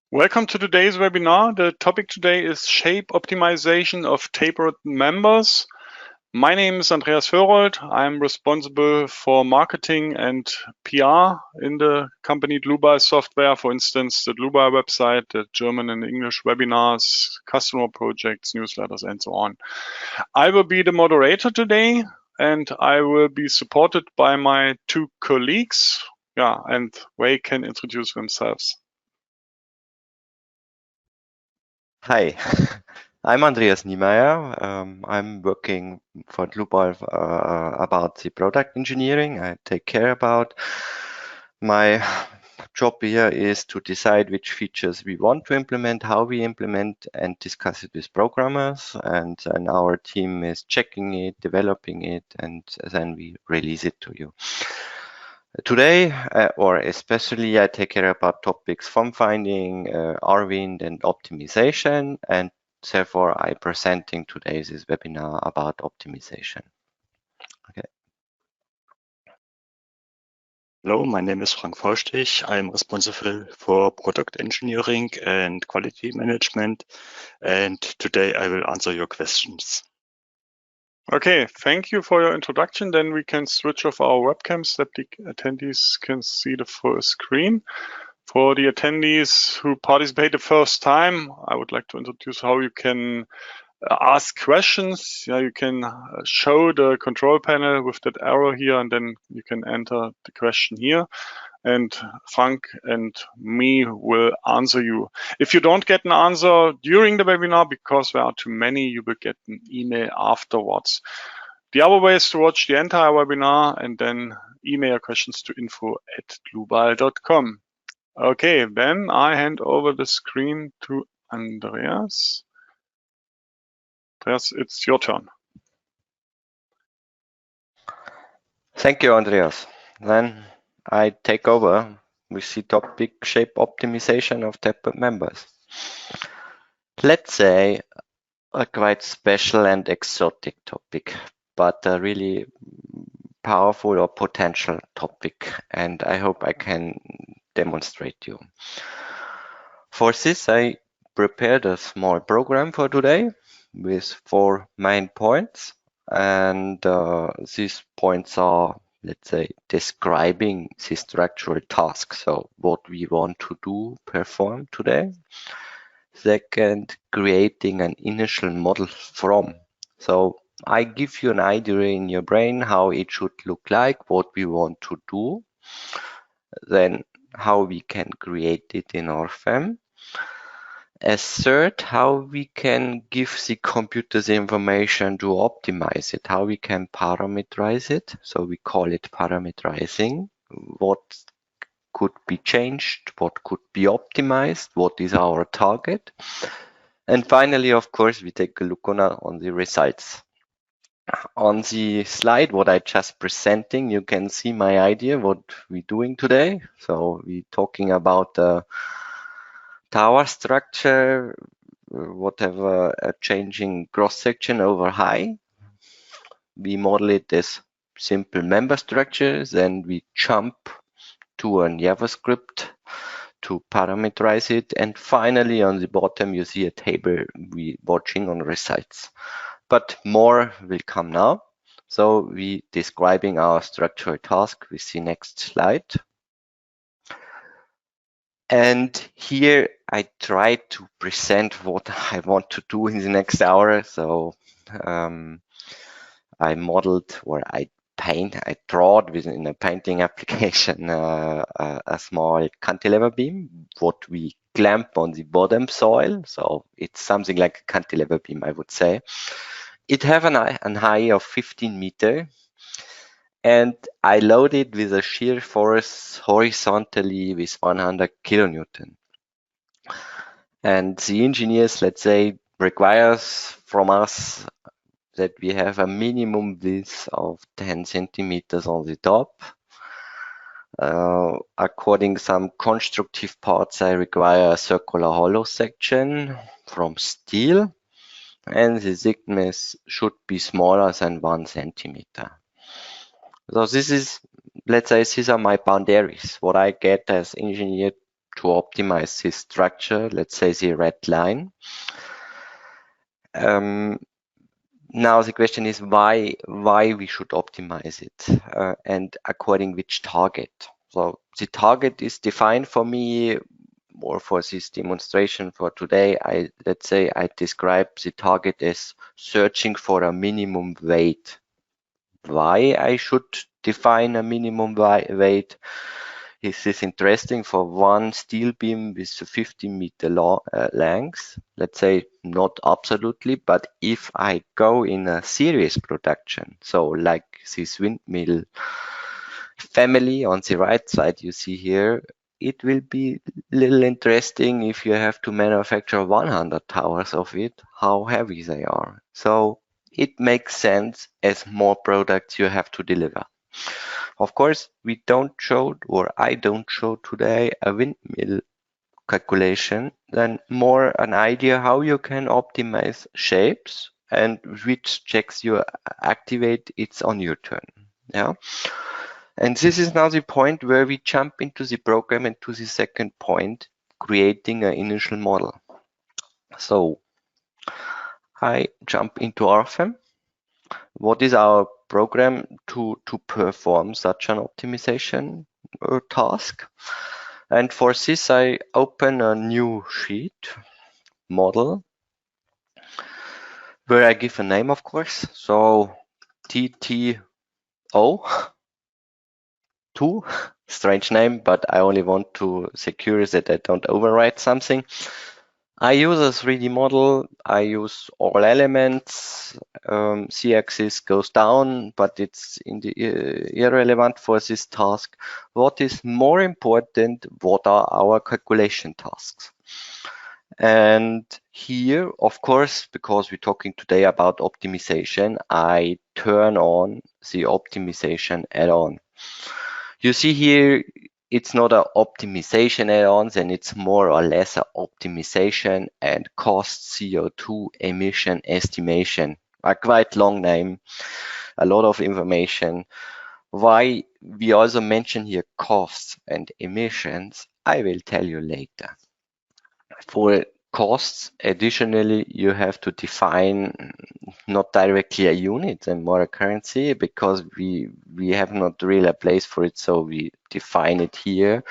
Welcome to today's webinar. The topic today is shape optimization of tapered members. My name is Andreas Hörold. I'm responsible for marketing and PR in the company Dlubal software, for instance, the Dlubal website, the German and English webinars, customer projects, newsletters, and so on. I will be the moderator today, and I will be supported by my two colleagues. And they can introduce themselves. Hi, I'm Andreas Niemeyer. I'm working for Dlubal about the product engineering. I take care about my job here is to decide which features we want to implement, how we implement, and discuss it with programmers. And then our team is checking it, developing it, and then we release it to you. Today, or especially, I take care about topics form finding, RWind, and optimization, and therefore I'm presenting today's webinar about optimization. Okay. Hello, my name is Frank Faustich. I'm responsible for product engineering and quality management, and today I will answer your questions. Okay, thank you for your introduction. Then we can switch off our webcams that the attendees can see the full screen. For the attendees who participate the first time, I would like to introduce how you can ask questions. You can show the control panel with that arrow here, and then you can enter the question here. And Frank and me will answer you. If you don't get an answer during the webinar, because there are too many, you will get an email afterwards. The other way is to watch the entire webinar and then email your questions to info@dlubal.com. Okay, then I hand over the screen to Andreas. Andreas, it's your turn. Thank you, Andreas. Then I take over with the topic shape optimization of tapered members. Let's say a quite special and exotic topic, but a really powerful or potential topic, and I hope I can demonstrate you. For this, I prepared a small program for today with 4 main points, and these points are, let's say, describing the structural task, so what we want to do, perform today. Second, creating an initial model from. So I give you an idea in your brain how it should look like, what we want to do, then how we can create it in RFEM. As third, how we can give the computer the information to optimize it, how we can parameterize it. So we call it parameterizing. What could be changed, what could be optimized, what is our target. And finally, of course, we take a look on the results. On the slide, what I just presenting, you can see my idea, what we're doing today. So we're talking about the tower structure, whatever, a changing cross-section over high. We model it as simple member structures, then we jump to a JavaScript to parameterize it, and finally on the bottom you see a table we watching on results. But more will come now. So we describing our structural task with the next slide. And here I try to present what I want to do in the next hour. So I modeled, or I draw within a painting application a small cantilever beam, what we clamp on the bottom soil. So it's something like a cantilever beam, I would say. It have an height of 15 meters, and I load it with a shear force horizontally with 100 kilonewton. And the engineers, let's say, requires from us that we have a minimum width of 10 centimeters on the top. According some constructive parts, I require a circular hollow section from steel, and the thickness should be smaller than 1 centimeter. So this is, let's say, these are my boundaries, what I get as engineer to optimize this structure, let's say the red line. Now the question is why we should optimize it and according which target. So the target is defined for me, or for this demonstration for today. Let's say I describe the target as searching for a minimum weight. Why I should define a minimum weight? Is this interesting for one steel beam with 50-meter length? Let's say not absolutely, but if I go in a series production, so like this windmill family on the right side you see here, it will be a little interesting if you have to manufacture 100 towers of it, how heavy they are. So it makes sense as more products you have to deliver. Of course, we don't show, or I don't show today, a windmill calculation, then more an idea how you can optimize shapes and which checks you activate, it's on your turn. Yeah. And this is now the point where we jump into the program and to the second point, creating an initial model. So I jump into RFEM. What is our program to perform such an optimization task? And for this, I open a new sheet, model, where I give a name, of course. So TTO2, strange name, but I only want to secure that I don't overwrite something. I use a 3D model. I use all elements. Z-axis goes down, but it's irrelevant for this task. What is more important? What are our calculation tasks? And here, of course, because we're talking today about optimization, I turn on the optimization add-on. You see here, it's not an optimization add-on, then it's more or less an optimization and cost CO2 emission estimation. A quite long name, a lot of information. Why we also mention here costs and emissions, I will tell you later. For costs, additionally, you have to define not directly a unit and more a currency, because we have not really a place for it, so we define it here.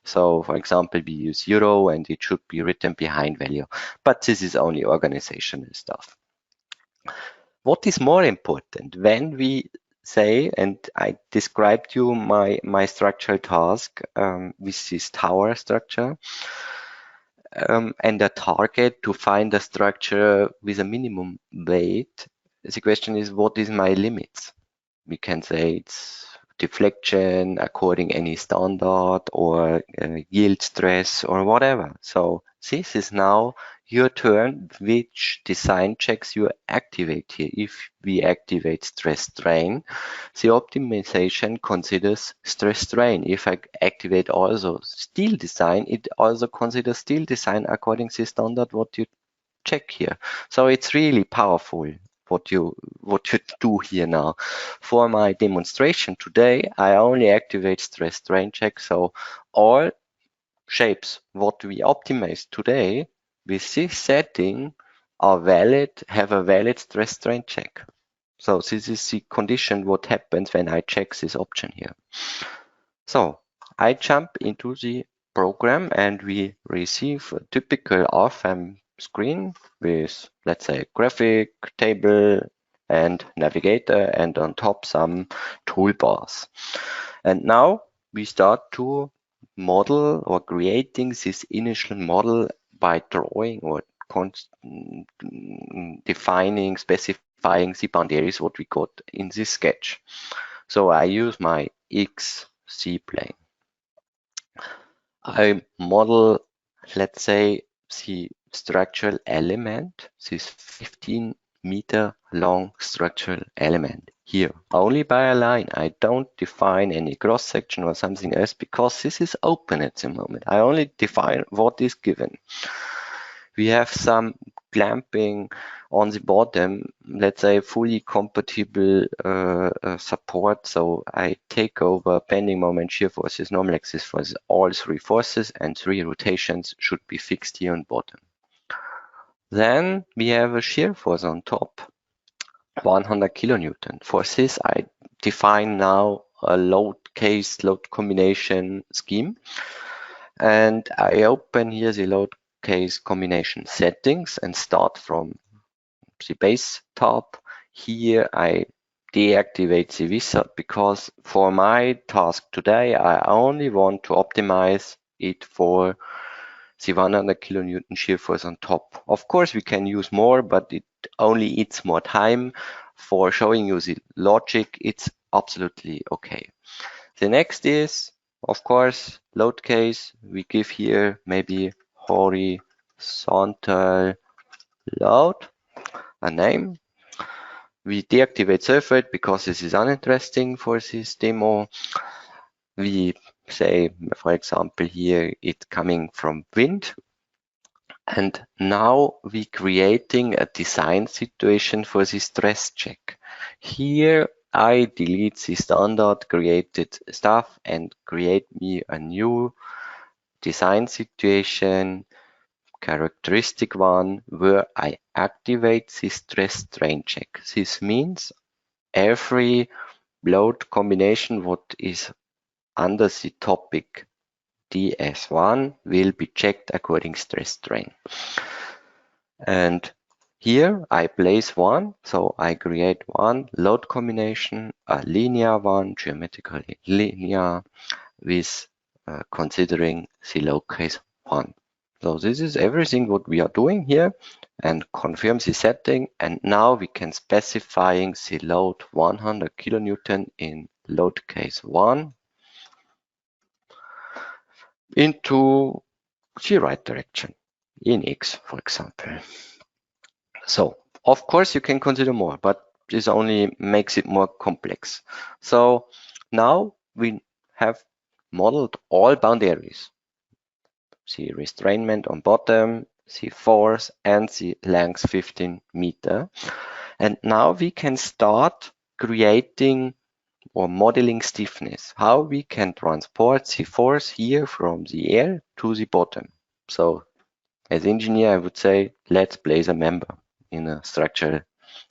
So for example, we use euro and it should be written behind value, but this is only organizational stuff. What is more important when we say, and I described you my structural task with this tower structure, and a target to find a structure with a minimum weight. The question is, what is my limits? We can say it's deflection according any standard, or yield stress, or whatever. So this is now your turn, which design checks you activate here. If we activate stress strain, the optimization considers stress strain. If I activate also steel design, it also considers steel design according to the standard what you check here. So it's really powerful what you do here now. For my demonstration today, I only activate stress strain check. So all shapes what we optimize today with this setting are valid, have a valid stress strain check. So this is the condition what happens when I check this option here. So I jump into the program and we receive a typical RFEM screen with, let's say, graphic, table, and navigator, and on top some toolbars. And now we start to model or creating this initial model by drawing or defining, specifying the boundaries what we got in this sketch. So I use my XZ plane. I model, let's say, the structural element, this 15-meter long structural element here, only by a line. I don't define any cross section or something else, because this is open at the moment. I only define what is given. We have some clamping on the bottom, let's say fully compatible support. So I take over bending moment, shear forces, normal axis forces, all 3 forces, and 3 rotations should be fixed here on bottom. Then we have a shear force on top, 100 kilonewton. For this, I define now a load case, load combination scheme. And I open here the load case combination settings and start from the base tab. Here I deactivate the wizard because for my task today, I only want to optimize it for the 100 kilonewton shear force on top. Of course, we can use more, but it only eats more time. For showing you the logic, it's absolutely okay. The next is, of course, load case. We give here maybe horizontal load, a name. We deactivate surface because this is uninteresting for this demo. We say, for example, here it's coming from wind. And now we creating a design situation for the stress check. Here I delete the standard created stuff and create me a new design situation, characteristic one, where I activate the stress strain check. This means every load combination what is under the topic DS1 will be checked according stress strain. And here I place one, so I create one load combination, a linear one, geometrically linear, with considering the load case 1. So this is everything what we are doing here, and confirm the setting. And now we can specifying the load 100 kilonewton in load case 1 into the right direction in X, for example. So of course you can consider more, but this only makes it more complex. So now we have modeled all boundaries, the restrainment on bottom, the force, and the length 15 meter. And now we can start creating or modeling stiffness, how we can transport the force here from the air to the bottom. So as engineer, I would say, let's place a member in a structural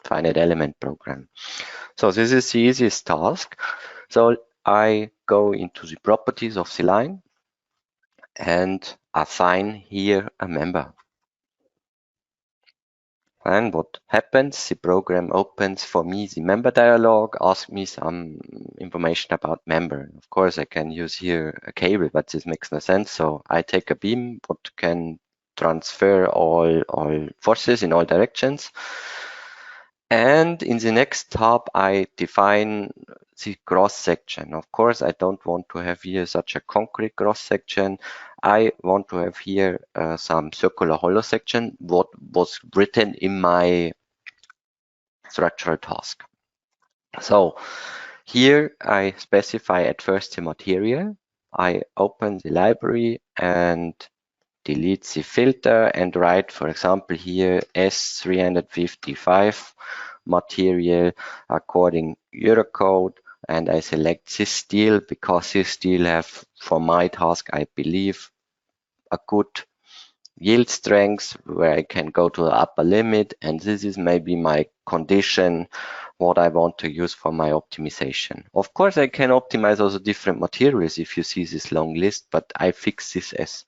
finite element program. So this is the easiest task. So I go into the properties of the line and assign here a member. And what happens, the program opens for me the member dialog, asks me some information about member. Of course, I can use here a cable, but this makes no sense. So I take a beam, what can transfer all forces in all directions. And in the next tab, I define the cross section. Of course, I don't want to have here such a concrete cross section. I want to have here some circular hollow section, what was written in my structural task. So here I specify at first the material. I open the library and delete the filter and write, for example, here S355 material according Eurocode, and I select this steel because this steel have, for my task, I believe, a good yield strength where I can go to the upper limit, and this is maybe my condition what I want to use for my optimization. Of course, I can optimize also different materials if you see this long list, but I fix this as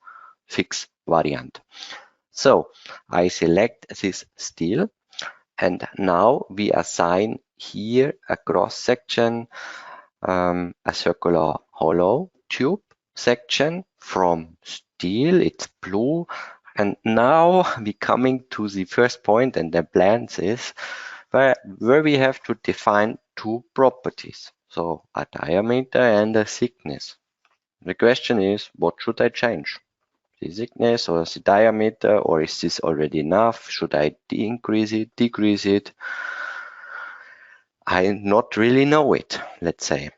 fixed variant. So I select this steel, and now we assign here a cross section, a circular hollow tube section from steel, it's blue. And now we coming to the first point, and the plan is where we have to define two properties. So a diameter and a thickness. The question is, what should I change? The thickness or the diameter, or is this already enough? Should I increase it, decrease it? I not really know it, let's say.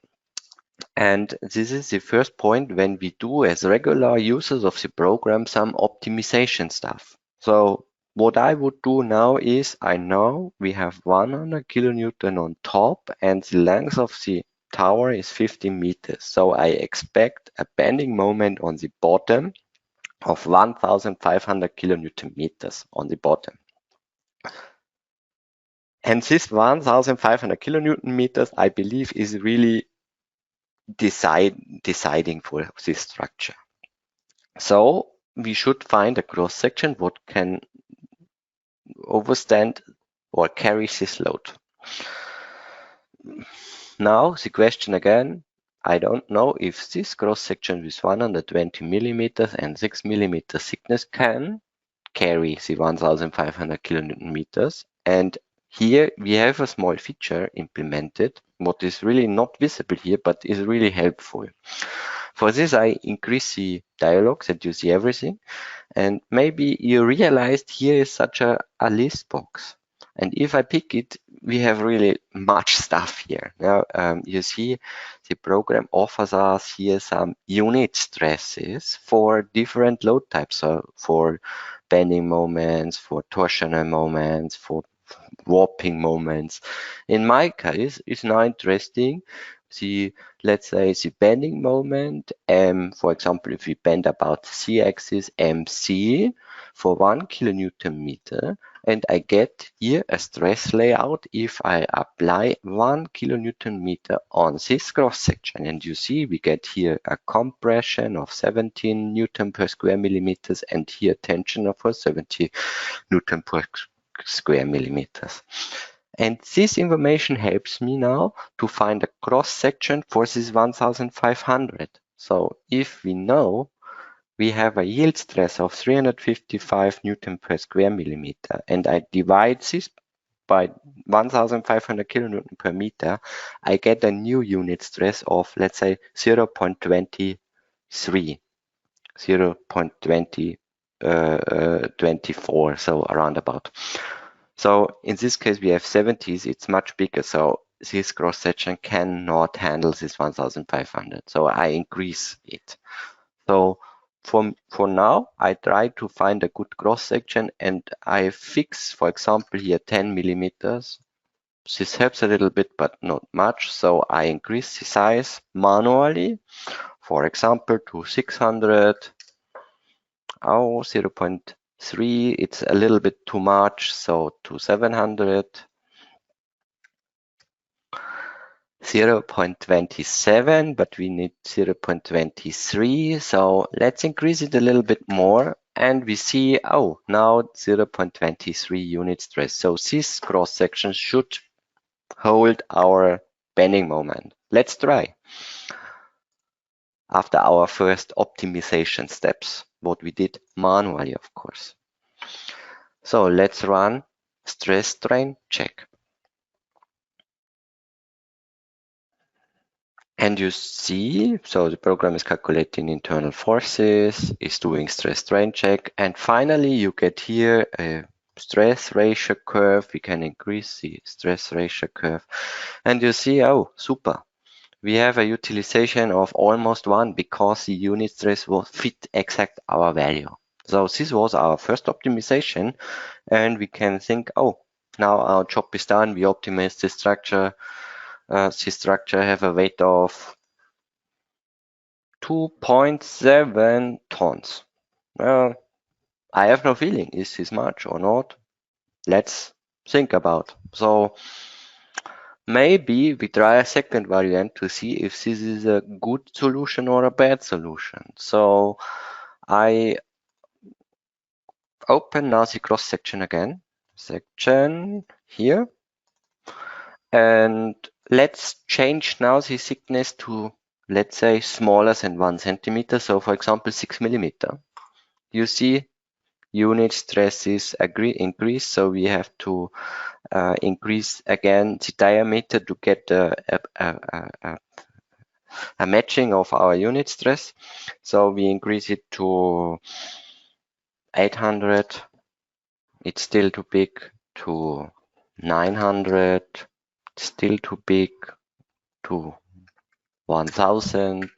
And this is the first point when we do as regular users of the program some optimization stuff. So what I would do now is, I know we have 100 kilonewton on top and the length of the tower is 50 meters. So I expect a bending moment on the bottom of 1,500 kilonewton meters on the bottom. And this 1,500 kilonewton meters, I believe, is really deciding for this structure. So we should find a cross section what can overstand or carry this load. Now the question again, I don't know if this cross section with 120 millimeters and 6 millimeters thickness can carry the 1,500 kilonewton meters. And here we have a small feature implemented, what is really not visible here, but is really helpful. For this, I increase the dialog that you see everything. And maybe you realized here is such a list box. And if I pick it, we have really much stuff here. Now, you see the program offers us here some unit stresses for different load types. So for bending moments, for torsional moments, for warping moments. In my case, it's now interesting. Let's say the bending moment, for example, if we bend about the z-axis MC for 1 kilonewton meter, and I get here a stress layout if I apply 1 kilonewton meter on this cross section. And you see we get here a compression of 17 Newton per square millimeters and here tension of 70 Newton per square millimeters. And this information helps me now to find a cross section for this 1,500. So if we know we have a yield stress of 355 Newton per square millimeter, and I divide this by 1,500 kilonewton per meter, I get a new unit stress of, let's say, 0.23, 0.24, so around about. So in this case, we have 70s, it's much bigger. So this cross section cannot handle this 1,500. So I increase it. So for now, I try to find a good cross section and I fix, for example, here 10 millimeters. This helps a little bit, but not much. So I increase the size manually, for example, to 600, 0.3, it's a little bit too much, so to 700, 0.27, but we need 0.23, so let's increase it a little bit more, and we see, oh, now 0.23 unit stress. So this cross section should hold our bending moment. Let's try. After our first optimization steps, what we did manually, of course. So let's run stress strain check. And you see, so the program is calculating internal forces, is doing stress strain check, and finally you get here a stress ratio curve. We can increase the stress ratio curve, and you see, oh, super. We have a utilization of almost 1 because the unit stress will fit exact our value. So this was our first optimization, and we can think, oh, now our job is done. We optimize the structure. This structure have a weight of 2.7 tons. Well, I have no feeling, is this much or not? Let's think about. So maybe we try a second variant to see if this is a good solution or a bad solution. So I open now the cross section again, section here, and let's change now the thickness to, let's say, smaller than 1 centimeter. So for example, 6 millimeter. You see unit stresses increase, so we have to increase again the diameter to get a matching of our unit stress. So we increase it to 800, it's still too big, to 900, still too big, to 1000,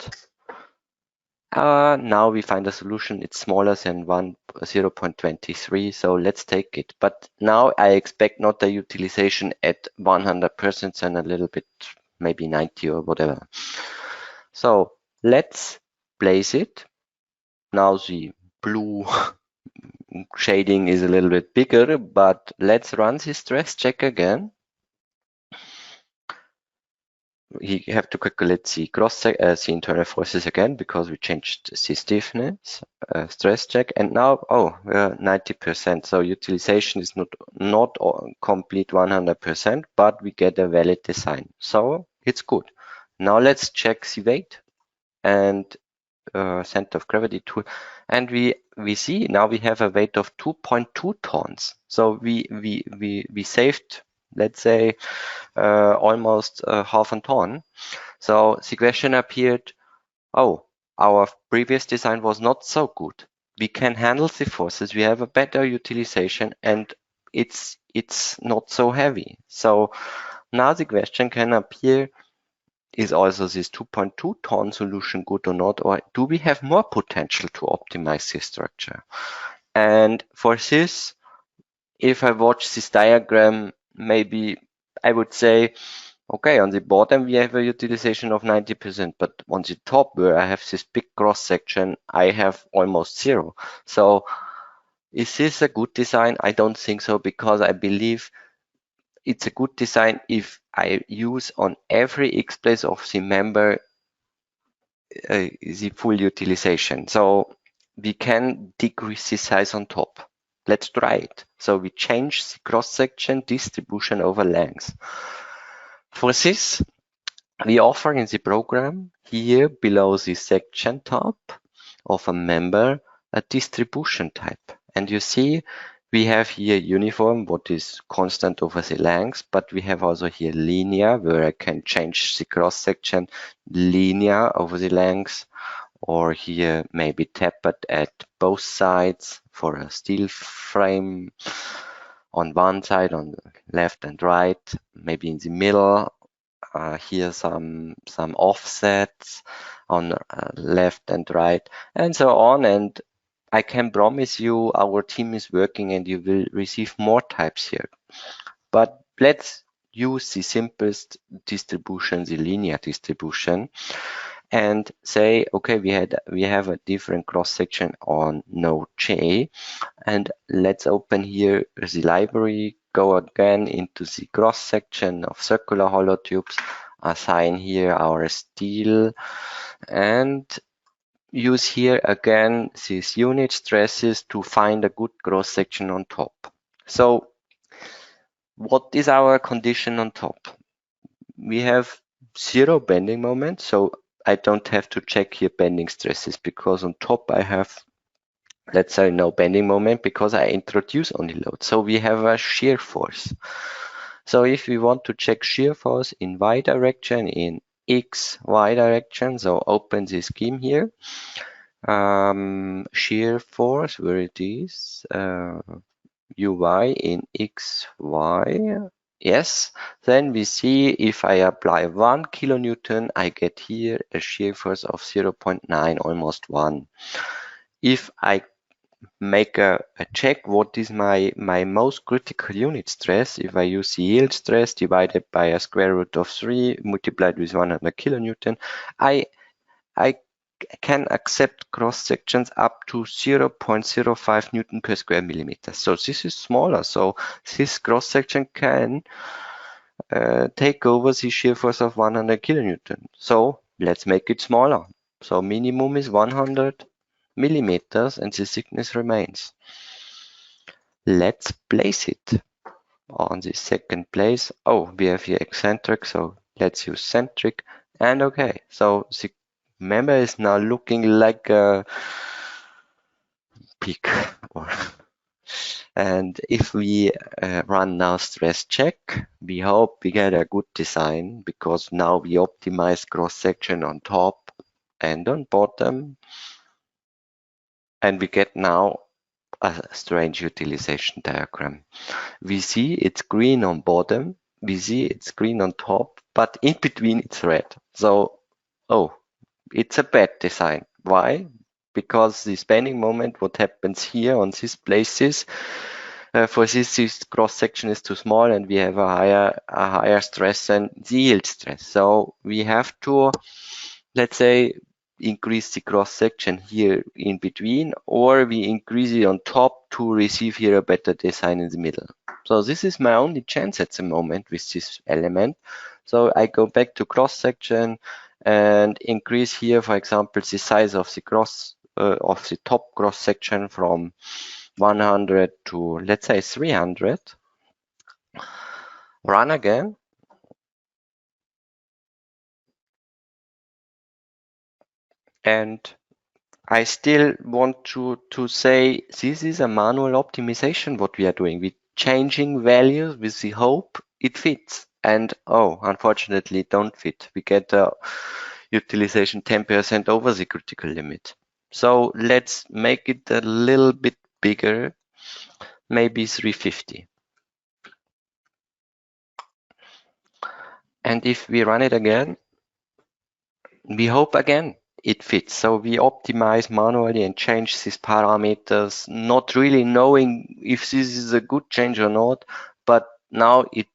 Now we find a solution. It's smaller than 0.23, so let's take it. But now I expect not the utilization at 100% and a little bit, maybe 90 or whatever. So let's place it. Now the blue shading is a little bit bigger, but let's run the stress check again. You have to calculate the the internal forces again because we changed the stiffness stress check, and now we're 90%. So utilization is not complete 100%, but we get a valid design. So it's good. Now let's check the weight and center of gravity tool, and we see now we have a weight of 2.2 tons. So we saved, let's say, almost half a ton. So the question appeared, our previous design was not so good. We can handle the forces, we have a better utilization, and it's not so heavy. So now the question can appear, is also this 2.2 ton solution good or not, or do we have more potential to optimize this structure? And for this, if I watch this diagram, maybe I would say, okay, on the bottom we have a utilization of 90%, but on the top where I have this big cross section, I have almost 0. So is this a good design? I don't think so, because I believe it's a good design if I use on every X place of the member the full utilization. So we can decrease the size on top. Let's try it. So we change the cross-section distribution over length. For this, we offer in the program here below the section tab of a member a distribution type. And you see we have here uniform, what is constant over the length, but we have also here linear, where I can change the cross-section linear over the length, or here maybe tapered at both sides for a steel frame on one side, on the left and right, maybe in the middle. Here some offsets on left and right, and so on. And I can promise you our team is working and you will receive more types here. But let's use the simplest distribution, the linear distribution, and say, okay, we have a different cross section on node J, and let's open here the library, go again into the cross section of circular hollow tubes, assign here our steel, and use here again these unit stresses to find a good cross section on top. So what is our condition on top? We have 0 bending moment, so I don't have to check here bending stresses, because on top I have, let's say, no bending moment because I introduce only load. So we have a shear force. So if we want to check shear force in Y direction, in X, Y direction, so open the scheme here. Shear force, where it is, UY in XY. Yes, then we see if I apply 1 kilonewton, I get here a shear force of 0.9, almost 1. If I make a check what is my most critical unit stress, if I use the yield stress divided by a square root of 3 multiplied with 100 kilonewton, I can accept cross sections up to 0.05 Newton per square millimeter. So this is smaller. So this cross section can take over the shear force of 100 kilonewton. So let's make it smaller. So minimum is 100 millimeters and the thickness remains. Let's place it on the second place. Oh, we have here eccentric, so let's use centric. And okay, so the member is now looking like a peak. And if we run now stress check, we hope we get a good design, because now we optimize cross section on top and on bottom, and we get now a strange utilization diagram. We see it's green on bottom, we see it's green on top, but in between it's red. So, oh, it's a bad design. Why? Because the spanning moment, what happens here on these places, for this cross section is too small, and we have a higher stress than the yield stress. So we have to, let's say, increase the cross section here in between, or we increase it on top to receive here a better design in the middle. So this is my only chance at the moment with this element. So I go back to cross section and increase here, for example, the size of the top cross section from 100 to, let's say, 300. Run again. And I still want to say this is a manual optimization what we are doing. We're changing values with the hope it fits. And oh, unfortunately, it don't fit. We get a utilization 10% over the critical limit. So let's make it a little bit bigger, maybe 350. And if we run it again, we hope again it fits. So we optimize manually and change these parameters, not really knowing if this is a good change or not, but now it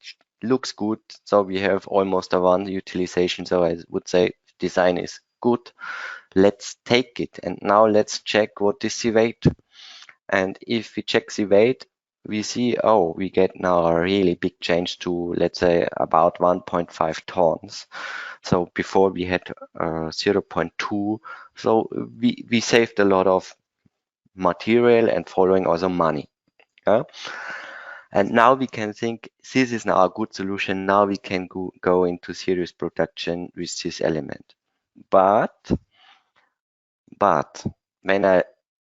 looks good. So we have almost a 1 utilization. So I would say design is good. Let's take it. And now let's check what is the weight. And if we check the weight, we see, oh, we get now a really big change to, let's say, about 1.5 tons. So before we had 0.2. So we saved a lot of material and following also money. Yeah? And now we can think this is now a good solution. Now we can go into serious production with this element. But when I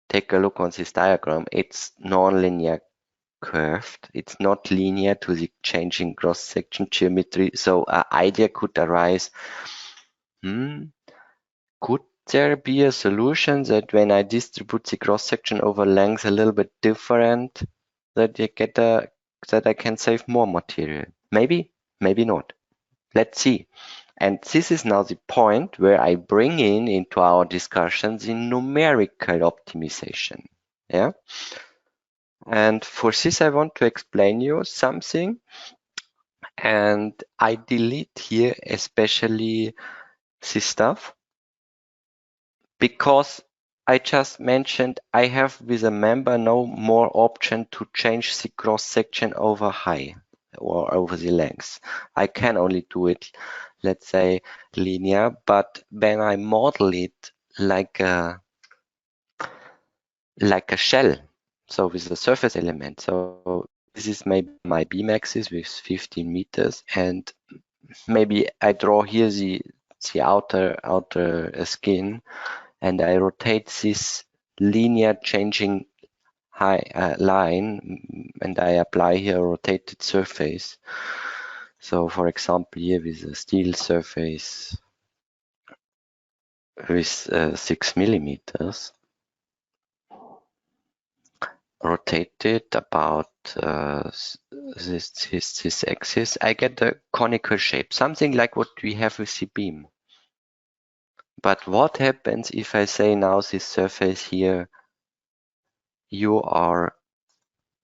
take a look on this diagram, it's non-linear curved. It's not linear to the changing cross-section geometry. So an idea could arise. Could there be a solution that when I distribute the cross-section over length a little bit different, that you get that I can save more material? Maybe, maybe not. Let's see. And this is now the point where I bring into our discussion the numerical optimization. Yeah. And for this, I want to explain you something. And I delete here especially this stuff, because I just mentioned I have with a member no more option to change the cross section over high or over the length. I can only do it, let's say, linear, but when I model it like a shell, so with a surface element. So this is maybe my beam axis with 15 meters, and maybe I draw here the outer skin, and I rotate this linear changing line, and I apply here a rotated surface. So for example, here with a steel surface with 6 millimeters, rotated about this axis, I get a conical shape, something like what we have with the beam. But what happens if I say now this surface here, you are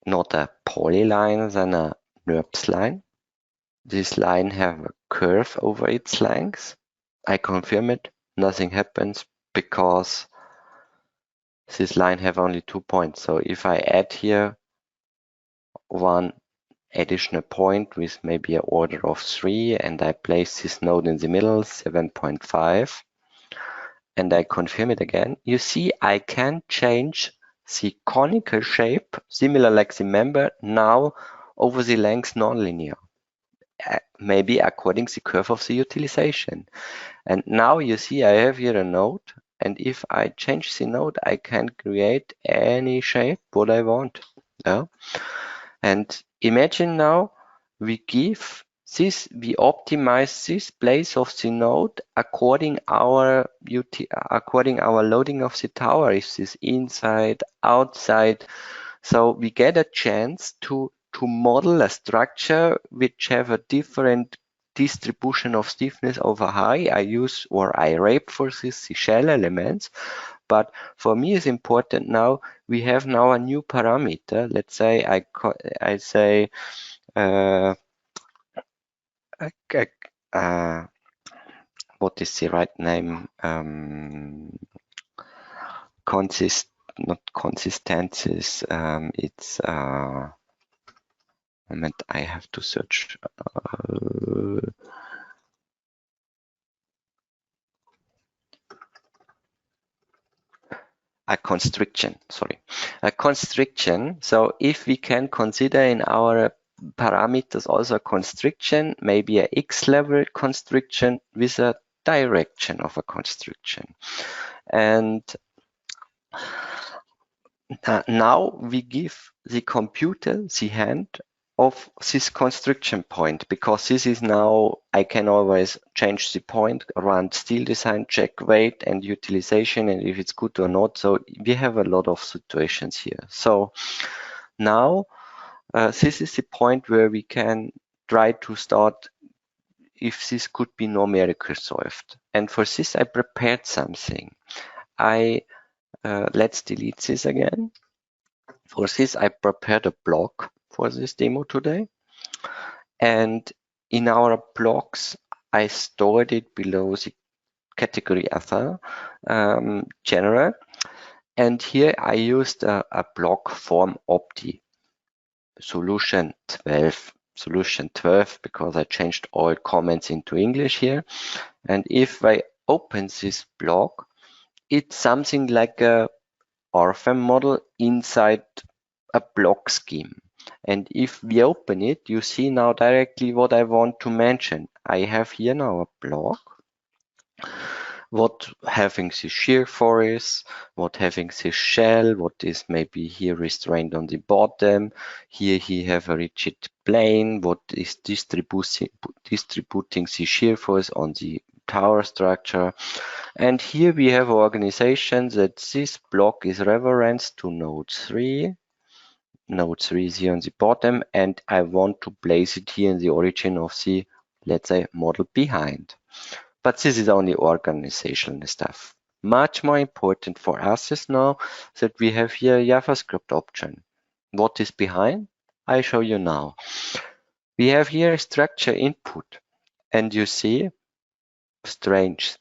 not a polyline than a NURBS line? This line have a curve over its length. I confirm it, nothing happens because this line have only 2 points. So if I add here one additional point with maybe an order of 3, and I place this node in the middle, 7.5, and I confirm it again, you see I can change the conical shape, similar like the member, now over the length nonlinear, maybe according to the curve of the utilization. And now you see I have here a node, and if I change the node, I can create any shape what I want. Yeah? And imagine now we give this, we optimize this place of the node according our loading of the tower. Is this inside, outside? So we get a chance to model a structure which have a different distribution of stiffness over height. I use or I wrap for this the shell elements. But for me, it's important now. We have now a new parameter. Let's say I say what is the right name? Not consistencies. It's moment. I have to search. A constriction, sorry, a constriction. So if we can consider in our parameters also a constriction, maybe a x level constriction with a direction of a constriction. And now we give the computer the hand of this constriction point, because this is now, I can always change the point, run steel design, check weight and utilization, and if it's good or not. So we have a lot of situations here. So now this is the point where we can try to start if this could be numerically solved. And for this I prepared something. Let's delete this again. For this I prepared a block for this demo today, and in our blocks I stored it below the category other general, and here I used a block form opti solution 12 because I changed all comments into English here. And if I open this block, it's something like a RFEM model inside a block scheme. And if we open it, you see now directly what I want to mention. I have here now a block, what having the shear force, what having the shell, what is maybe here restrained on the bottom. Here he have a rigid plane, what is distributing the shear force on the tower structure. And here we have organization that this block is referenced to node 3. Node 3 is here on the bottom, and I want to place it here in the origin of the, let's say, model behind. But this is only organizational stuff. Much more important for us is now that we have here a JavaScript option. What is behind? I show you now. We have here a structure input, and you see, strange.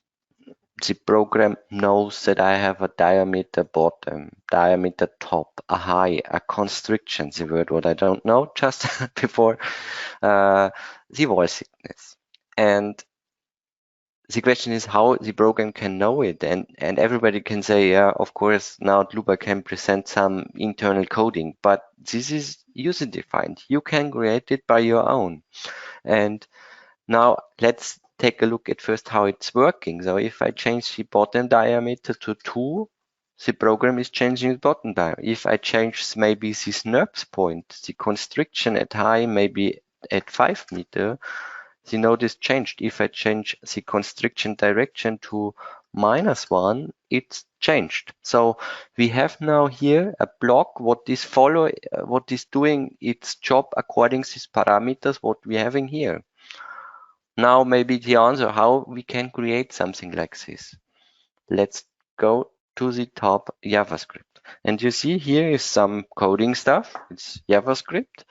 The program knows that I have a diameter bottom, diameter top, a high, a constriction, the word what I don't know just before, the wall thickness. And the question is how the program can know it, and everybody can say, yeah, of course, now Dlubal can present some internal coding, but this is user defined. You can create it by your own. And now let's take a look at first how it's working. So if I change the bottom diameter to 2, the program is changing the bottom diameter. If I change maybe this NURBS point, the constriction at high, maybe at 5 meter, the node is changed. If I change the constriction direction to -1, it's changed. So we have now here a block what is doing its job according to these parameters what we having here. Now maybe the answer how we can create something like this. Let's go to the top JavaScript. And you see here is some coding stuff. It's JavaScript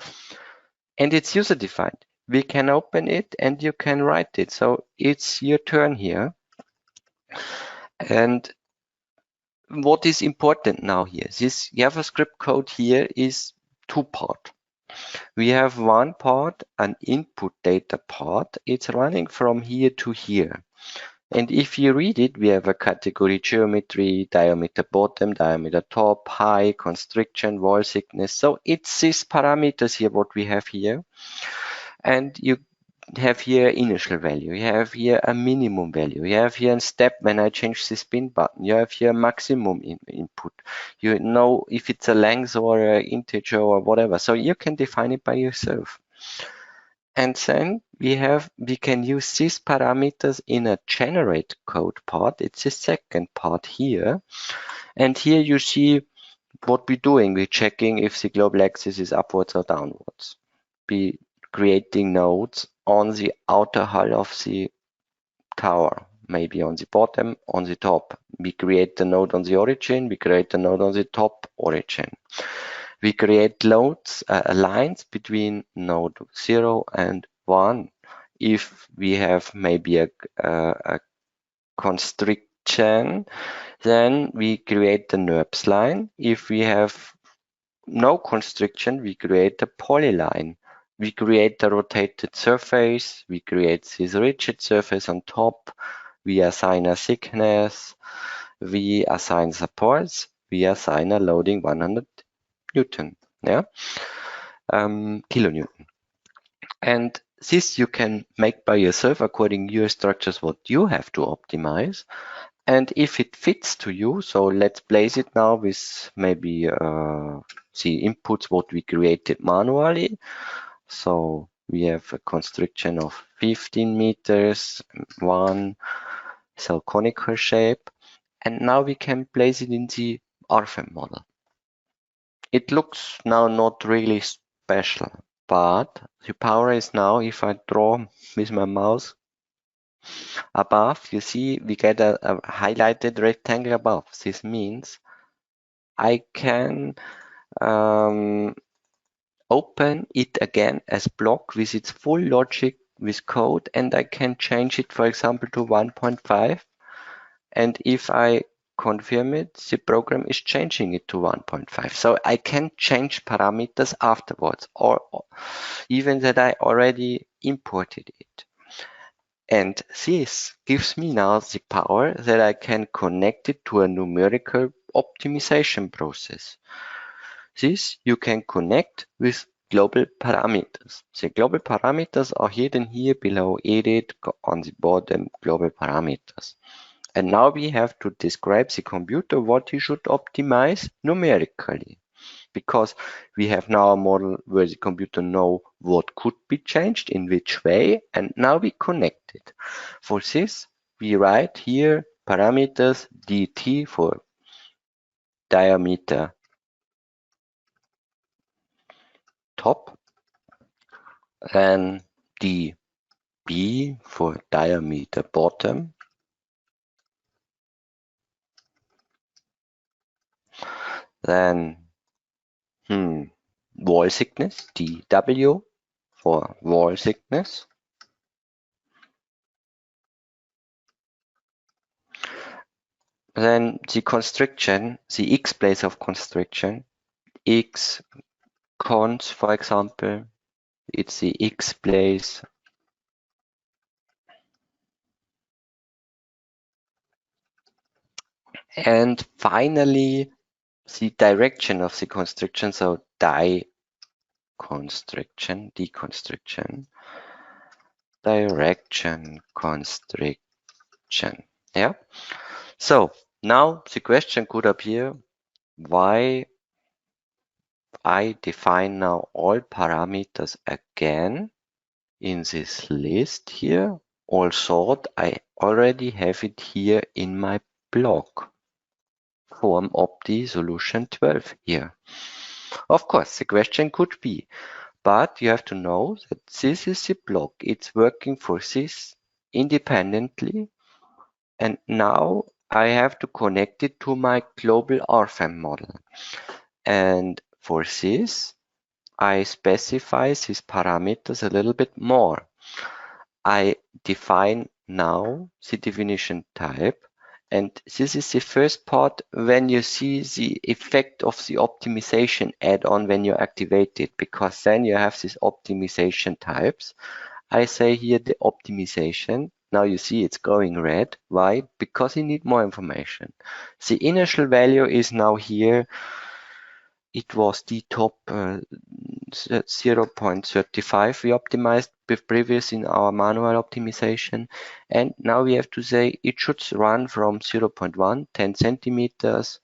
and it's user defined. We can open it and you can write it. So it's your turn here. And what is important now here? This JavaScript code here is 2-part. We have one part, an input data part. It's running from here to here. And if you read it, we have a category geometry, diameter bottom, diameter top, high, constriction, wall thickness. So it's these parameters here, what we have here. And you have here initial value. You have here a minimum value. You have here a step when I change the spin button. You have here maximum input. You know if it's a length or an integer or whatever. So you can define it by yourself. And then we can use these parameters in a generate code part. It's the second part here. And here you see what we're doing. We're checking if the global axis is upwards or downwards. Be creating nodes on the outer hull of the tower, maybe on the bottom, on the top. We create the node on the origin, we create the node on the top origin. We create lines between node 0 and 1. If we have maybe a constriction, then we create the NURBS line. If we have no constriction, we create a polyline. We create the rotated surface, we create this rigid surface on top, we assign a thickness, we assign supports, we assign a loading 100 Newton, kilonewton. And this you can make by yourself according to your structures what you have to optimize. And if it fits to you, so let's place it now with maybe the inputs what we created manually. So we have a constriction of 15 meters, so conical shape. And now we can place it in the RFEM model. It looks now not really special, but the power is now, if I draw with my mouse above, you see we get a highlighted rectangle above. This means I can open it again as block with its full logic with code, and I can change it, for example, to 1.5. And if I confirm it, the program is changing it to 1.5. So I can change parameters afterwards, or even that I already imported it. And this gives me now the power that I can connect it to a numerical optimization process. This you can connect with global parameters. The global parameters are hidden here below edit on the bottom, global parameters. And now we have to describe the computer what he should optimize numerically, because we have now a model where the computer knows what could be changed in which way, and now we connect it. For this, we write here parameters dt for diameter top, then db for diameter bottom, then wall thickness, dw for wall thickness, then the constriction, the x place of constriction, x cons, for example, it's the x place. And finally, the direction of the constriction, so deconstriction, direction constriction. Yeah. So now the question could appear, why I define now all parameters again in this list here, all sort, I already have it here in my block. Form opti solution 12 here. Of course, the question could be, but you have to know that this is the block. It's working for this independently. And now I have to connect it to my global RFEM model. And for this, I specify these parameters a little bit more. I define now the definition type. And this is the first part when you see the effect of the optimization add-on when you activate it, because then you have these optimization types. I say here the optimization. Now you see it's going red. Why? Because you need more information. The initial value is now here. It was the top 0.35 we optimized previous in our manual optimization. And now we have to say it should run from 0.1, 10 centimeters.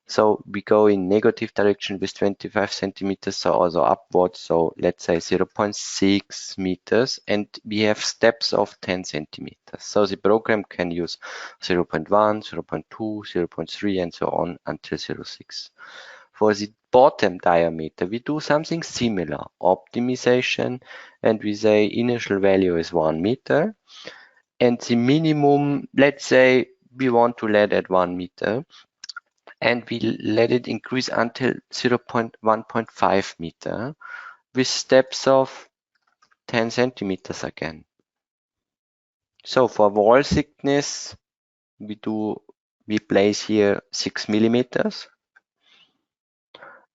So we go in negative direction with 25 centimeters, so also upwards. So let's say 0.6 meters, and we have steps of 10 centimeters. So the program can use 0.1, 0.2, 0.3, and so on until 0.6. For the bottom diameter, we do something similar, optimization, and we say initial value is 1 meter. And the minimum, let's say we want to let at 1 meter, and we let it increase until 1.5 meter with steps of 10 centimeters again. So for wall thickness, we place here 6 millimeters.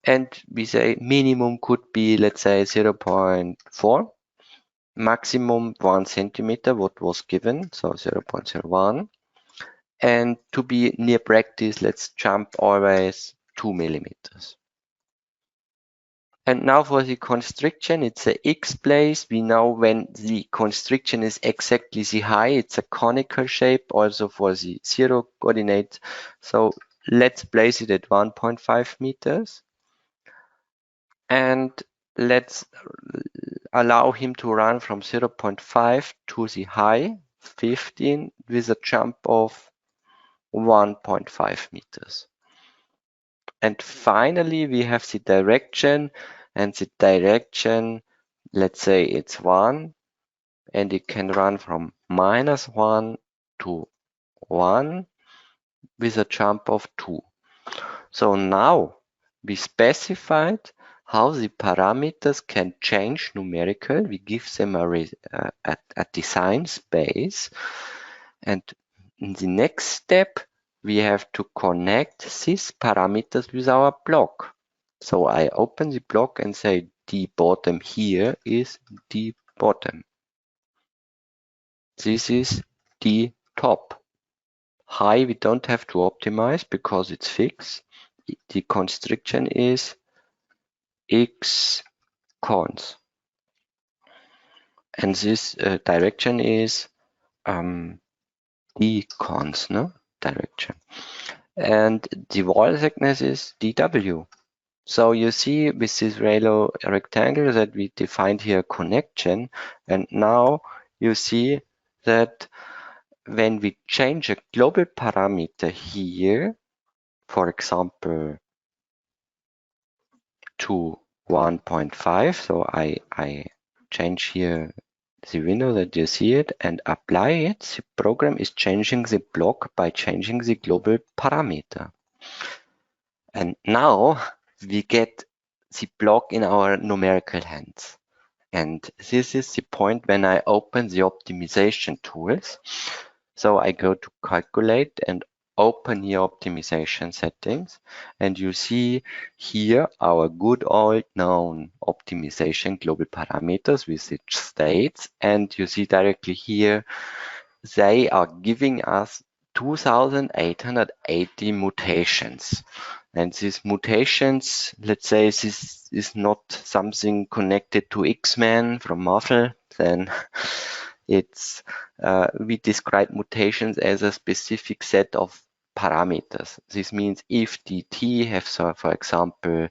And we say minimum could be, let's say, 0.4, maximum 1 centimeter, what was given, so 0.01. And to be near practice, let's jump always 2 millimeters. And now for the constriction, it's a X place. We know when the constriction is exactly the height, it's a conical shape, also for the 0 coordinate. So let's place it at 1.5 meters. And let's allow him to run from 0.5 to the high 15 with a jump of 1.5 meters. And finally, we have the direction, and the direction, let's say it's 1, and it can run from -1 to 1 with a jump of 2. So now we specified how the parameters can change numerical. We give them a design space. And in the next step, we have to connect these parameters with our block. So I open the block and say the bottom here is the bottom. This is the top. High we don't have to optimize because it's fixed. The constriction is x cons. And this direction is d cons, no? Direction. And the wall thickness is dw. So you see with this yellow rectangle that we defined here a connection, and now you see that when we change a global parameter here, for example, to 1.5, so I change here the window that you see it and apply it, the program is changing the block by changing the global parameter. And now we get the block in our numerical hands. And this is the point when I open the optimization tools. So I go to calculate and open here optimization settings, and you see here our good old known optimization global parameters with its states, and you see directly here they are giving us 2880 mutations. And these mutations, let's say this is not something connected to X-Men from Marvel, then it's we describe mutations as a specific set of parameters. This means if dt has, for example,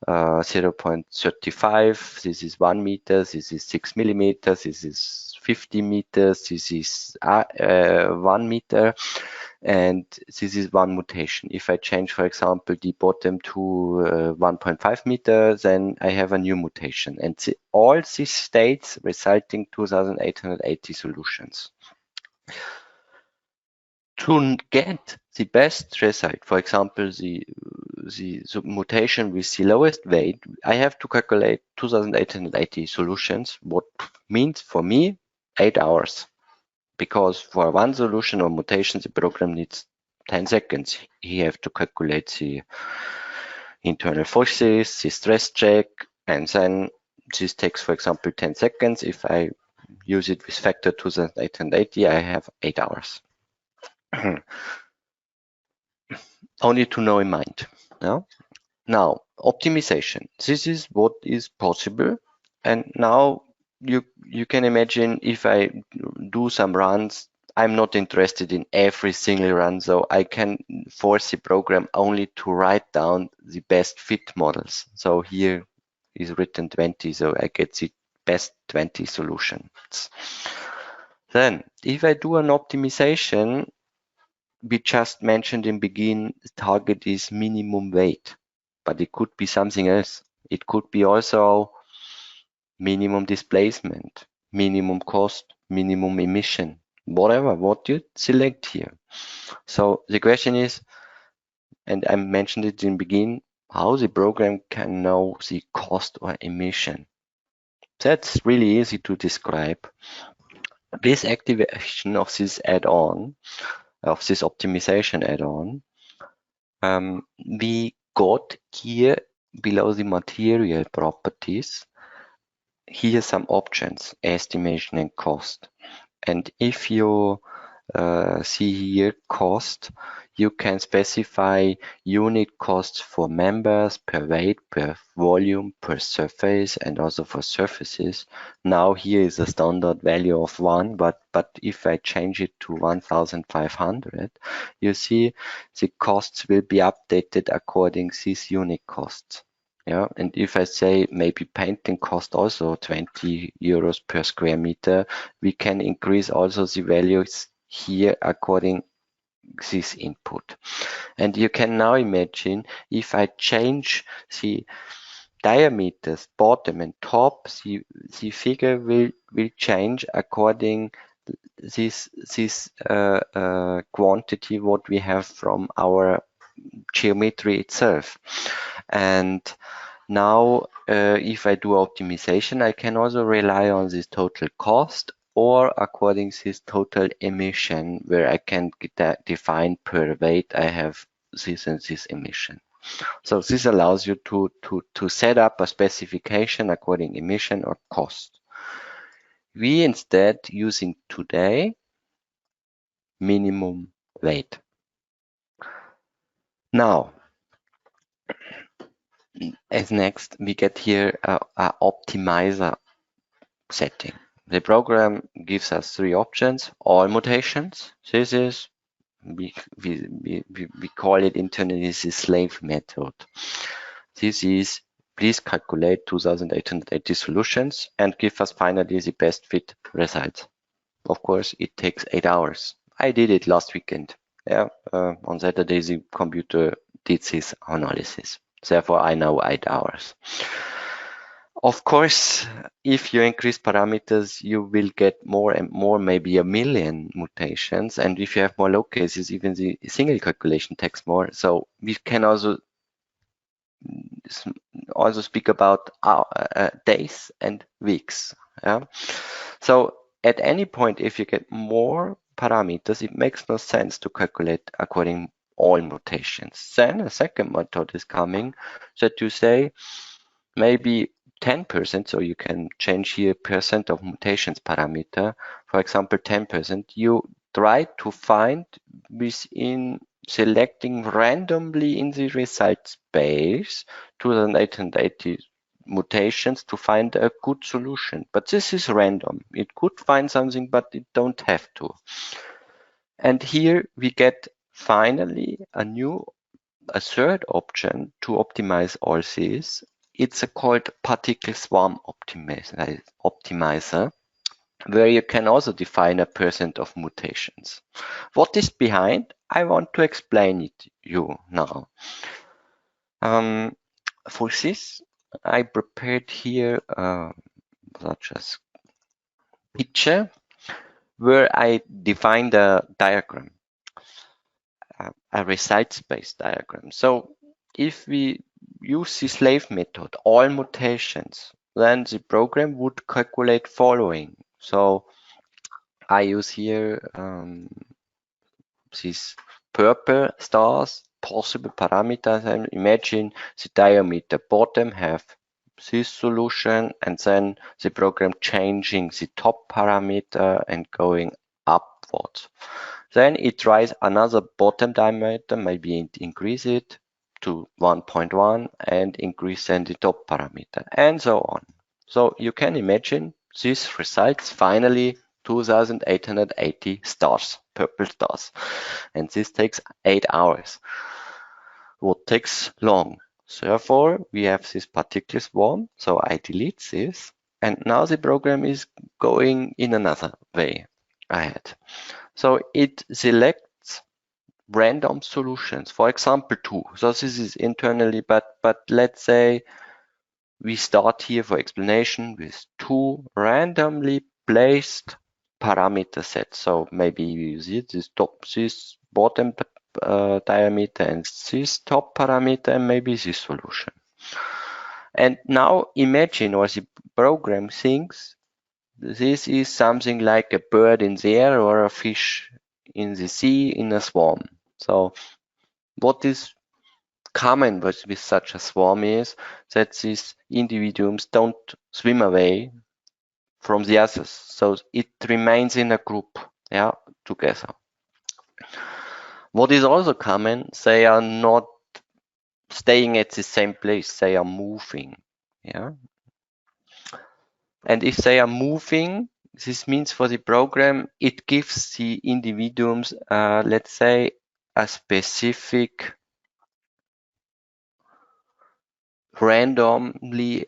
0.35, this is 1 meter, this is 6 millimeters, this is 50 meters, this is 1 meter, and this is one mutation. If I change, for example, the bottom to 1.5 meter, then I have a new mutation. And all these states resulting 2880 solutions. To get the best result, for example, the mutation with the lowest weight, I have to calculate 2880 solutions, what means for me 8 hours. Because for one solution or mutation, the program needs 10 seconds. You have to calculate the internal forces, the stress check, and then this takes, for example, 10 seconds. If I use it with factor 2880, I have 8 hours. Only to know in mind. Yeah? Now, optimization. This is what is possible. And now you can imagine if I do some runs, I'm not interested in every single run, so I can force the program only to write down the best fit models. So here is written 20, so I get the best 20 solutions. Then, if I do an optimization, we just mentioned in begin, the target is minimum weight. but it could be something else. It could be also minimum displacement, minimum cost, minimum emission, whatever, what you select here. So the question is, and I mentioned it in the beginning, how the program can know the cost or emission. That's really easy to describe. This activation of this add-on, of this optimization add-on, we got here below the material properties, here some options, estimation and cost. And if you see here cost, you can specify unit costs for members, per weight, per volume, per surface, and also for surfaces. Now here is a standard value of 1, but if I change it to 1,500, you see the costs will be updated according to these unit costs. Yeah, and if I say maybe painting cost also 20 euros per square meter, we can increase also the values here according this input. And you can now imagine if I change the diameters bottom and top, the figure will change according this quantity what we have from our geometry itself. And now if I do optimization, I can also rely on this total cost or according to this total emission, where I can define per weight I have this and this emission. So this allows you to set up a specification according emission or cost. We instead using today minimum weight. Now, as next, we get here a optimizer setting. The program gives us 3 options, all mutations. This is, we call it internally the slave method. This is, please calculate 2880 solutions and give us finally the best fit results. Of course, it takes 8 hours. I did it last weekend. Yeah, on Saturday, the computer did this analysis. Therefore, I know 8 hours. Of course, if you increase parameters, you will get more and more, maybe 1 million mutations. And if you have more low cases, even the single calculation takes more. So we can also speak about days and weeks. Yeah. So at any point, if you get more parameters, it makes no sense to calculate according all mutations. Then a second method is coming that you say maybe 10%, so you can change here percent of mutations parameter. For example, 10%, you try to find within selecting randomly in the result space 2880 mutations to find a good solution. But this is random. It could find something, but it don't have to. And here we get finally a third option to optimize all these. It's called particle swarm optimizer, where you can also define a percent of mutations. What is behind? I want to explain it to you now. For this, I prepared here such as picture where I defined a diagram, a result space diagram. So if we use the slave method, all mutations, then the program would calculate following. So I use here these purple stars, possible parameters, and imagine the diameter bottom have this solution, and then the program changing the top parameter and going upwards. Then it tries another bottom diameter, maybe it increase it to 1.1 and increase then the top parameter, and so on. So you can imagine this results finally 2880 stars, purple stars, and this takes 8 hours. What takes long? Therefore, we have this particle swarm, so I delete this, and now the program is going in another way ahead. So it selects random solutions, for example 2. So this is internally, but let's say we start here for explanation with 2 randomly placed parameter sets. So maybe you see this bottom diameter and this top parameter, and maybe this solution. And now imagine, or the program thinks this is something like a bird in the air or a fish in the sea in a swarm. So what is common with such a swarm is that these individuals don't swim away from the others. So it remains in a group, yeah, together. What is also common, they are not staying at the same place, they are moving, yeah. And if they are moving, this means for the program, it gives the individuals, let's say, a specific randomly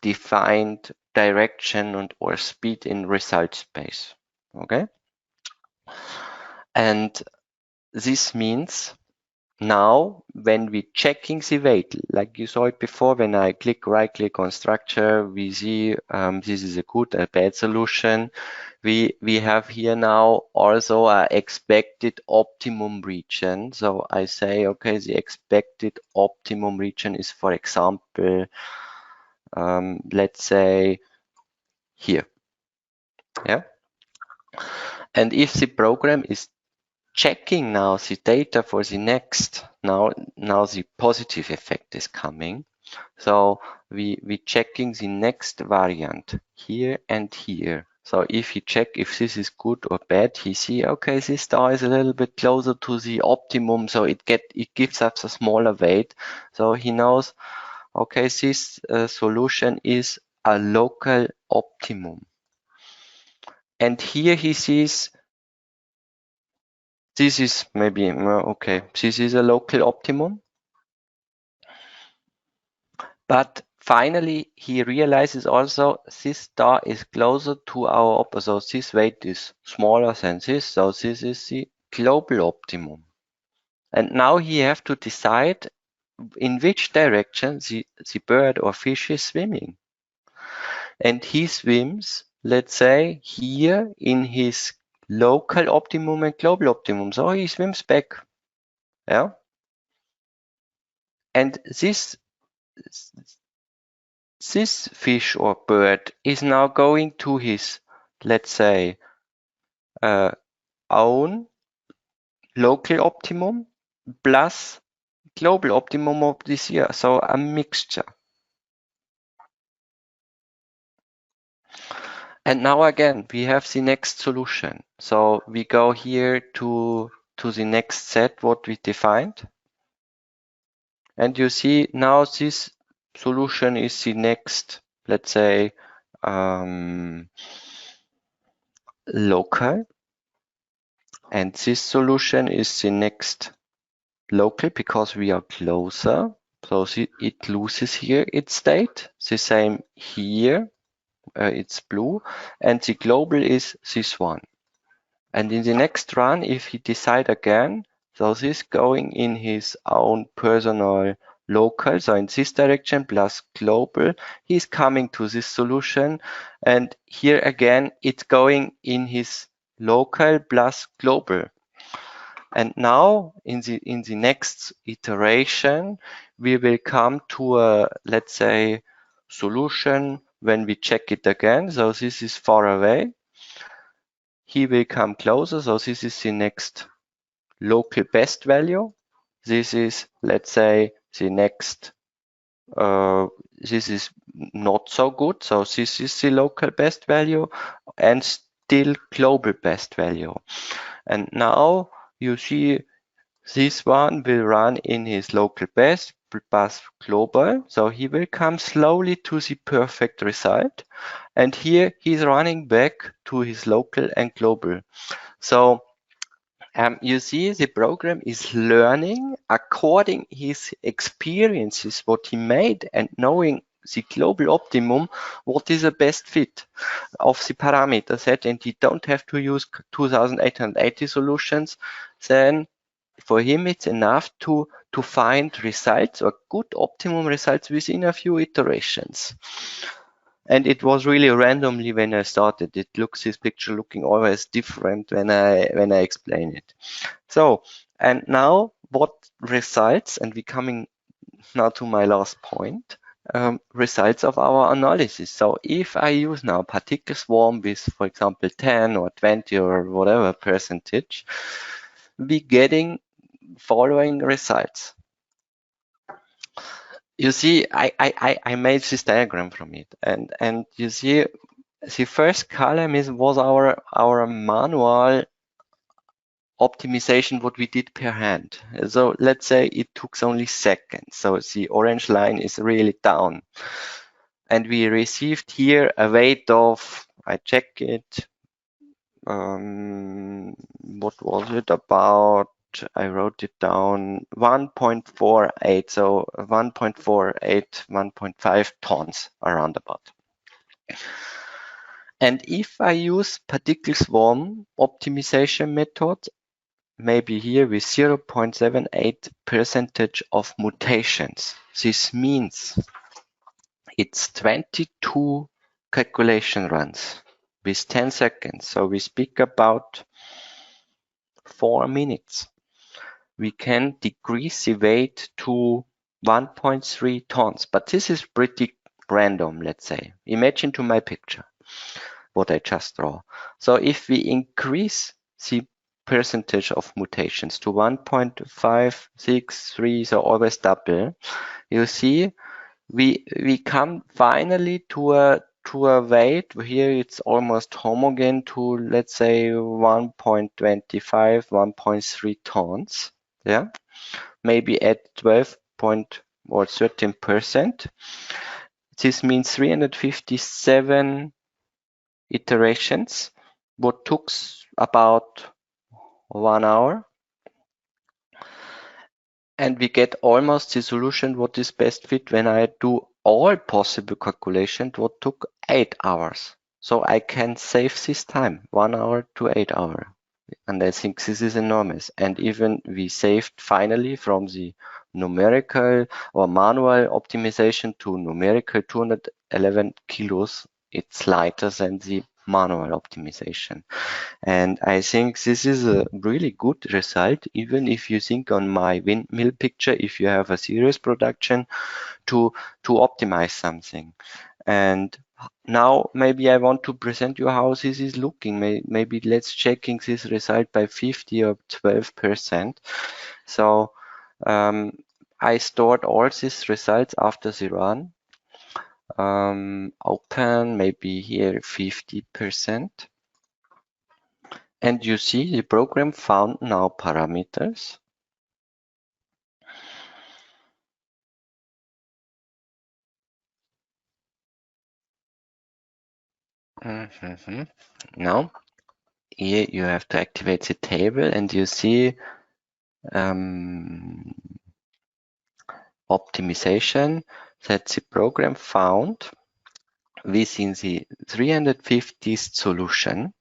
defined direction and or speed in result space. Okay. And this means now when we checking the weight, like you saw it before, when I right click on structure, we see this is a good, a bad solution. We have here now also a expected optimum region. So I say, okay, the expected optimum region is, for example, let's say here, yeah. And if the program is checking now the data for the next, now the positive effect is coming. So we checking the next variant here and here. So if you check if this is good or bad, he see, okay, this star is a little bit closer to the optimum, so it gives us a smaller weight. So he knows, okay, this solution is a local optimum. And here he sees this is maybe, okay, this is a local optimum. But finally, he realizes also this star is closer to our optimum. So this weight is smaller than this. So this is the global optimum. And now he has to decide in which direction the bird or fish is swimming. And he swims, let's say, here in his local optimum and global optimum. So he swims back. Yeah. And this fish or bird is now going to his, let's say, own local optimum plus global optimum of this year. So a mixture. And now again, we have the next solution. So we go here to the next set, what we defined. And you see now this solution is the next, let's say, local. And this solution is the next local because we are closer. So it loses here its state. The same here. It's blue, and the global is this one. And in the next run, if he decide again, so this going in his own personal local, so in this direction plus global, he's coming to this solution. And here again, it's going in his local plus global. And now in the next iteration, we will come to a, let's say, solution when we check it again. So this is far away. He will come closer. So this is the next local best value. This is, let's say, the next, this is not so good. So this is the local best value and still global best value. And now you see this one will run in his local best plus global. So he will come slowly to the perfect result. And here he's running back to his local and global. So you see the program is learning according his experiences, what he made, and knowing the global optimum, what is the best fit of the parameter set, and you don't have to use 2880 solutions. Then for him, it's enough to find results or good optimum results within a few iterations. And it was really randomly when I started. It looks, this picture looking always different when I explain it. So, and now what results, and we're coming now to my last point, results of our analysis. So if I use now particle swarm with, for example, 10 or 20 or whatever percentage, we getting following results. You see, I made this diagram from it, and you see the first column was our manual optimization, what we did per hand. So let's say it took only seconds. So the orange line is really down, and we received here a weight of, I check it, what was it about? I wrote it down, 1.48, so 1.48, 1.5 tons around about. And if I use particle swarm optimization method, maybe here with 0.78% of mutations, this means it's 22 calculation runs with 10 seconds. So we speak about 4 minutes. We can decrease the weight to 1.3 tons, but this is pretty random, let's say. Imagine to my picture, what I just draw. So if we increase the percentage of mutations to 1.563, so always double, you see, we come finally to a weight. Here it's almost homogeneous to, let's say, 1.25, 1.3 tons. Yeah, maybe at 12 or 13%. This means 357 iterations, what took about 1 hour. And we get almost the solution what is best fit when I do all possible calculations, what took 8 hours. So I can save this time, 1 hour to 8 hours. And I think this is enormous. And even we saved finally from the numerical or manual optimization to numerical 211 kilos. It's lighter than the manual optimization. And I think this is a really good result, even if you think on my windmill picture, if you have a serious production to optimize something. And now maybe I want to present you how this is looking. Maybe let's checking this result by 50 or 12%. So I stored all these results after the run. Open, maybe here 50%. And you see the program found now parameters. Now, here you have to activate the table and you see optimization that the program found within the 350th solution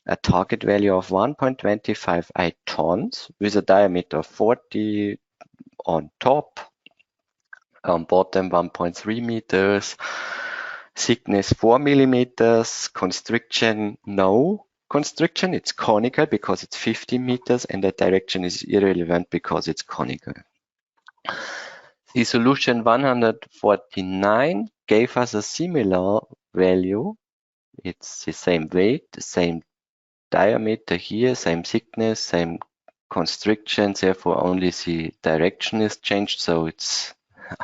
a target value of 1.25 tons with a diameter of 40 on top, on bottom 1.3 meters, thickness 4 millimeters, constriction no constriction, it's conical because it's 50 meters, and the direction is irrelevant because it's conical. The solution 149 gave us a similar value. It's the same weight, the same diameter here, same thickness, same constriction, therefore only the direction is changed, so it's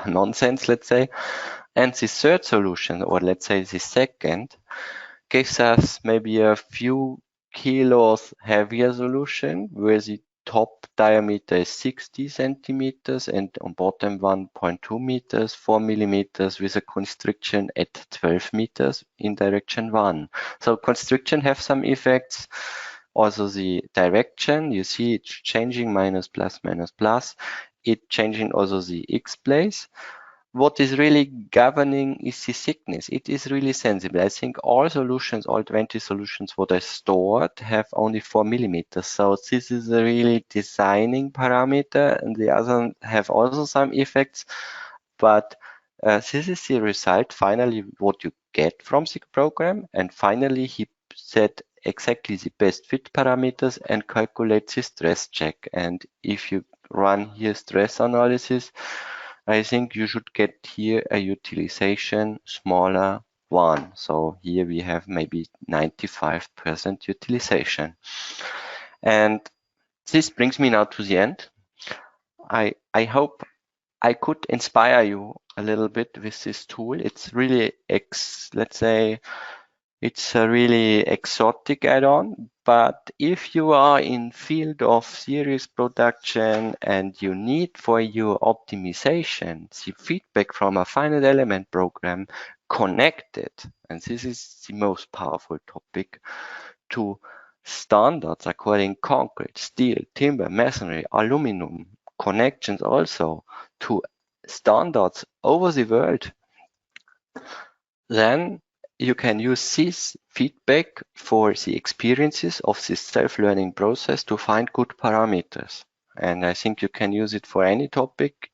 nonsense, let's say. And the third solution, or let's say the second, gives us maybe a few kilos heavier solution where the top diameter is 60 centimeters and on bottom 1.2 meters, 4 millimeters with a constriction at 12 meters in direction 1. So constriction have some effects. Also the direction, you see it's changing minus plus minus plus. It changing also the X place. what is really governing is the thickness. It is really sensible. I think all solutions, all 20 solutions what I stored have only 4 millimeters. So this is a really designing parameter, and the other have also some effects. But this is the result, finally, what you get from the program. And finally, he set exactly the best fit parameters and calculate the stress check. And if you run here stress analysis, I think you should get here a utilization smaller 1. So here we have maybe 95% utilization. And this brings me now to the end. I hope I could inspire you a little bit with this tool. It's really, let's say, it's a really exotic add-on, but if you are in field of series production and you need for your optimization the feedback from a finite element program connected, and this is the most powerful topic, to standards according concrete, steel, timber, masonry, aluminum, connections also to standards over the world, then you can use this feedback for the experiences of this self-learning process to find good parameters. And I think you can use it for any topic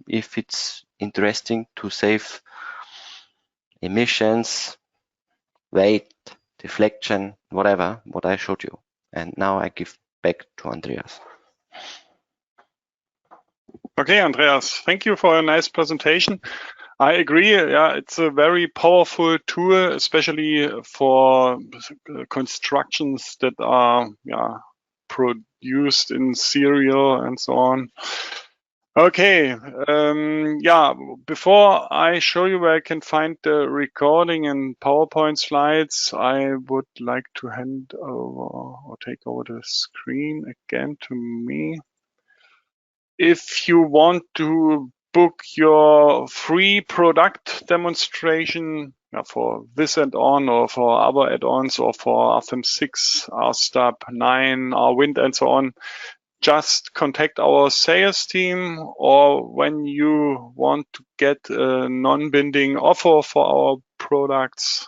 if it's interesting to save emissions, weight, deflection, whatever, what I showed you. And now I give back to Andreas. Okay, Andreas, thank you for a nice presentation. I agree. Yeah, it's a very powerful tool, especially for constructions that are produced in serial and so on. Okay, yeah, before I show you where I can find the recording and PowerPoint slides, I would like to hand over or take over the screen again to me. If you want to book your free product demonstration for this add-on or for other add-ons or for RFEM 6, RSTAB 9, RWind and so on, just contact our sales team, or when you want to get a non-binding offer for our products,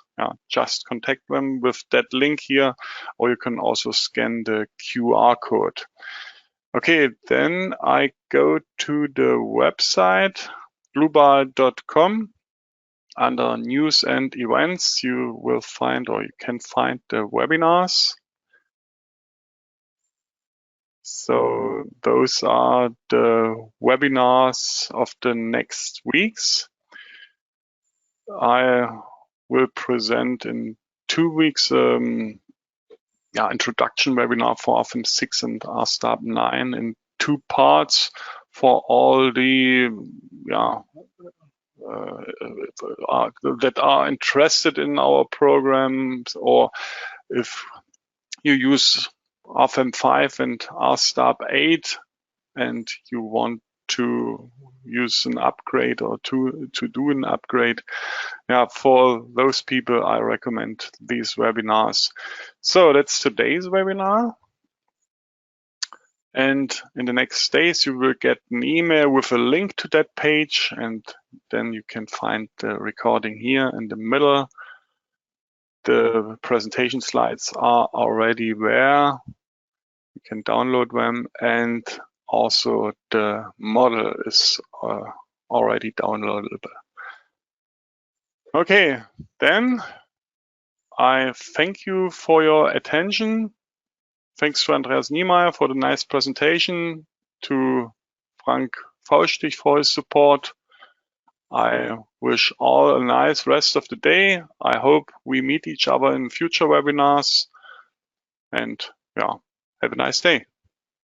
just contact them with that link here, or you can also scan the QR code. Okay, then I go to the website dlubal.com. Under news and events, you will find, or you can find, the webinars. So those are the webinars of the next weeks. I will present in 2 weeks introduction webinar for RFEM 6 and RSTAB 9 in 2 parts for all the that are interested in our programs, or if you use RFEM 5 and RSTAB 8 and you want to use an upgrade or to do an upgrade, for those people I recommend these webinars. So that's today's webinar, and in the next days you will get an email with a link to that page, and then you can find the recording here in the middle. The presentation slides are already there. You can download them, and also the model is already downloadable. Okay, then I thank you for your attention. Thanks to Andreas Niemeyer for the nice presentation, to Frank Faustich for his support. I wish all a nice rest of the day. I hope we meet each other in future webinars, and have a nice day.